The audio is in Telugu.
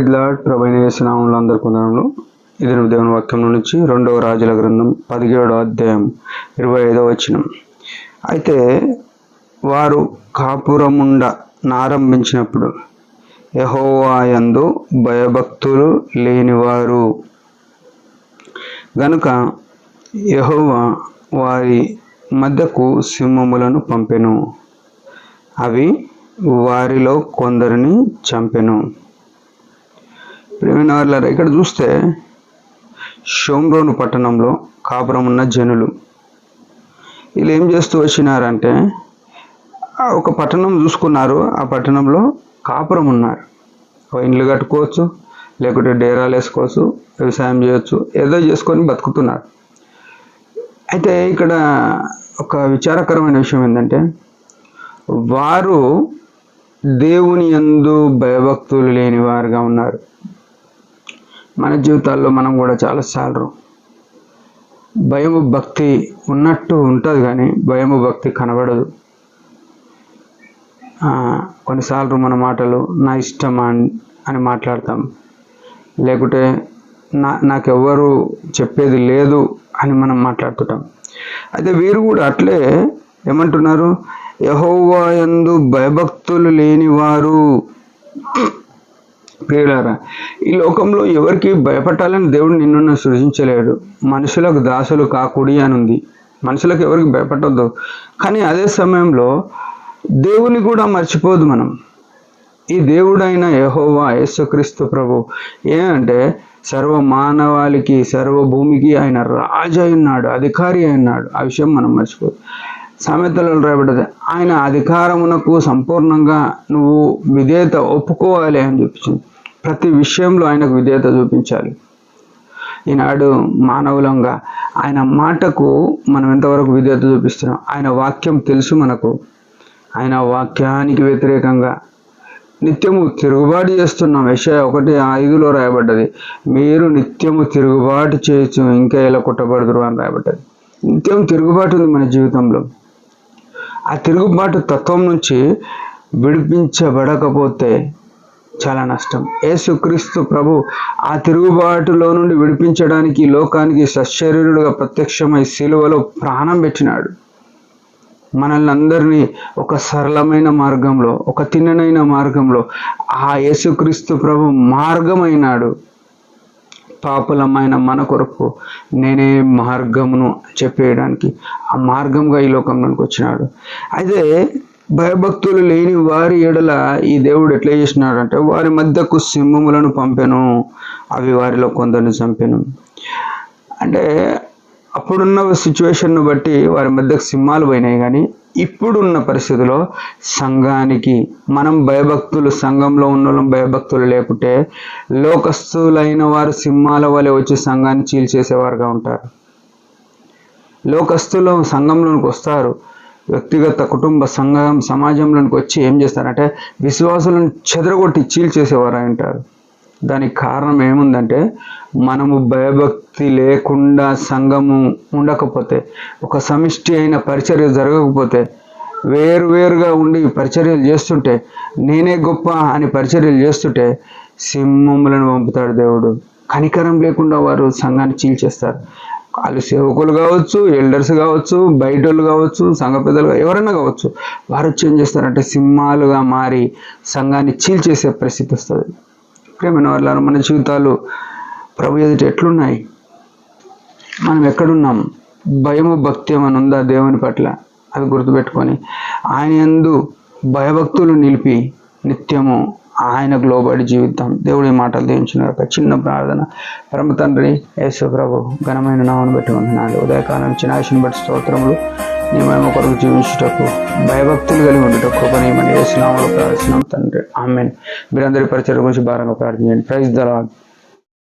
Praise lord. ప్రభువైన యేసు నామములో అందరికీ వందనములు. ఇది దేవుని వాక్యం నుంచి 2వ రాజుల గ్రంథం 17వ అధ్యాయం 25వ వచనం. అయితే వారు కాపురముండ నారంభించినప్పుడు యెహోవా యందు భయభక్తులు లేనివారు గనుక యెహోవా వారి మధ్యకు సింహములను పంపెను, అవి వారిలో కొందరిని చంపెను. ప్రియమైన వారులారా, ఇక్కడ చూస్తే షోమ్రోను పట్టణంలో కాపురం ఉన్న జనులు వీళ్ళు ఏం చేస్తూ వచ్చినారంటే ఒక పట్టణం చూసుకున్నారు, ఆ పట్టణంలో కాపురం ఉన్నారు. ఇండ్లు కట్టుకోవచ్చు, లేకుంటే డేరాలు వేసుకోవచ్చు, వ్యవసాయం చేయొచ్చు, ఏదో చేసుకొని బతుకుతున్నారు. అయితే ఇక్కడ ఒక విచారకరమైన విషయం ఏంటంటే వారు దేవుని యందు భయభక్తులు లేని వారుగా ఉన్నారు. మన జీవితాల్లో మనం కూడా చాలాసార్లు భయము భక్తి ఉన్నట్టు ఉంటుంది, కానీ భయము భక్తి కనబడదు. కొన్నిసార్లు మన మాటలు నా ఇష్టం అని మాట్లాడతాం, లేకుంటే నాకెవ్వరు చెప్పేది లేదు అని మనం మాట్లాడుతుంటాం. అయితే వీరు కూడా అట్లే ఏమంటున్నారు, యెహోవా యందు భయభక్తులు లేనివారు. ప్రియులారా, ఈ లోకంలో ఎవరికి భయపడాలని దేవుడు నిన్ను సృజించలేడు. మనుషులకు దాసులు కాకుడి అని ఉంది. మనుషులకు ఎవరికి భయపడద్దు, కానీ అదే సమయంలో దేవుని కూడా మర్చిపోదు మనం. ఈ దేవుడైన యెహోవా యేసుక్రీస్తు ప్రభు ఏమంటే సర్వ మానవాళికి, సర్వభూమికి ఆయన రాజు అయినాడు, అధికారి అయినాడు. ఆ విషయం మనం మర్చిపోదు. సామెతలలో రాయబడ్డది, ఆయన అధికారమునకు సంపూర్ణంగా నువ్వు విధేయత ఒప్పుకోవాలి అని చూపించింది. ప్రతి విషయంలో ఆయనకు విధేయత చూపించాలి. ఈనాడు మానవులంగా ఆయన మాటకు మనం ఎంతవరకు విధేయత చూపిస్తున్నాం? ఆయన వాక్యం తెలుసు మనకు. ఆయన వాక్యానికి వ్యతిరేకంగా నిత్యము తిరుగుబాటు చేస్తున్నాం. యెషయా 1:5 రాయబడ్డది, మీరు నిత్యము తిరుగుబాటు చేయొచ్చు, ఇంకా ఎలా కొట్టబడదురు అని రాయబడ్డది. నిత్యం తిరుగుబాటు ఉంది మన జీవితంలో. ఆ తిరుగుబాటు తత్వం నుంచి విడిపించబడకపోతే చాలా నష్టం. యేసుక్రీస్తు ప్రభు ఆ తిరుగుబాటులో నుండి విడిపించడానికి లోకానికి సశరీరుడుగా ప్రత్యక్షమై సిలువలో ప్రాణం పెట్టినాడు. మనల్ని అందరినీ ఒక సరళమైన మార్గంలో, ఒక తిన్ననైన మార్గంలో ఆ యేసుక్రీస్తు ప్రభు మార్గమైనాడు. పాపులమైన మన కొరకు నేనే మార్గమును చెప్పేయడానికి ఆ మార్గంగా ఈ లోకంలోకి వచ్చినాడు. అయితే భయభక్తులు లేని వారి ఎడల ఈ దేవుడు ఎట్లా చేసినాడంటే వారి మధ్యకు సింహములను పంపెను, అవి వారిలో కొందరిని చంపెను. అంటే అప్పుడున్న సిచ్యువేషన్ను బట్టి వారి మధ్యకు సింహాలు పోయినాయి, కానీ ఇప్పుడున్న పరిస్థితిలో సంఘానికి మనం భయభక్తులు, సంఘంలో ఉన్న వాళ్ళం భయభక్తులు లేకుంటే లోకస్తులైన వారు సింహాల వలె వచ్చి సంఘాన్ని చీల్చేసేవారుగా ఉంటారు. లోకస్తులు సంఘంలోనికి వస్తారు, వ్యక్తిగత కుటుంబ సంఘం సమాజంలోనికి వచ్చి ఏం చేస్తారంటే విశ్వాసులను చెదరగొట్టి చీల్చేసేవారు అంటారు. దానికి కారణం ఏముందంటే మనము భయభక్తి లేకుండా సంఘము ఉండకపోతే, ఒక సమిష్టి అయిన పరిచర్య జరగకపోతే, వేరువేరుగా ఉండి పరిచర్యలు చేస్తుంటే, నేనే గొప్ప అని పరిచర్యలు చేస్తుంటే సింహములను పంపుతాడు దేవుడు. కనికరం లేకుండా వారు సంఘాన్ని చీల్చేస్తారు. వాళ్ళు సేవకులు కావచ్చు, ఎల్డర్స్ కావచ్చు, బయటోళ్ళు కావచ్చు, సంఘ పెద్దలు ఎవరైనా కావచ్చు, వారు వచ్చి ఏం చేస్తారంటే సింహాలుగా మారి సంఘాన్ని చీల్చేసే పరిస్థితి వస్తుంది. ప్రేమైన వాళ్ళ మన జీవితాలు ప్రభు ఎదుట ఎట్లున్నాయి? మనం ఎక్కడున్నాం? భయము భక్తి ఏమైనా ఉందా దేవుని పట్ల? అది గుర్తుపెట్టుకొని ఆయన యందు భయభక్తులు నిలిపి నిత్యము ఆయనకు లోబడి జీవితం. దేవుడి మాటలు దీవించిన ఒక చిన్న ప్రార్థన. పరమ తండ్రి యేసు ప్రభు ఘనమైన నామమును బట్టి వందనాలు. ఉదయకాలం ఇచ్చిన ఆశను బట్టి స్తోత్రములు. నీ మహిమ కొరకు జీవించుటకు భయభక్తులు కలిగి ఉండటకు కృపణీయమని యేసు నామములో ప్రార్థిస్తున్నాం తండ్రి, ఆమేన్. మీరందరి పరిచర్య గురించి భారంగా ప్రార్థించండి. Praise the lord.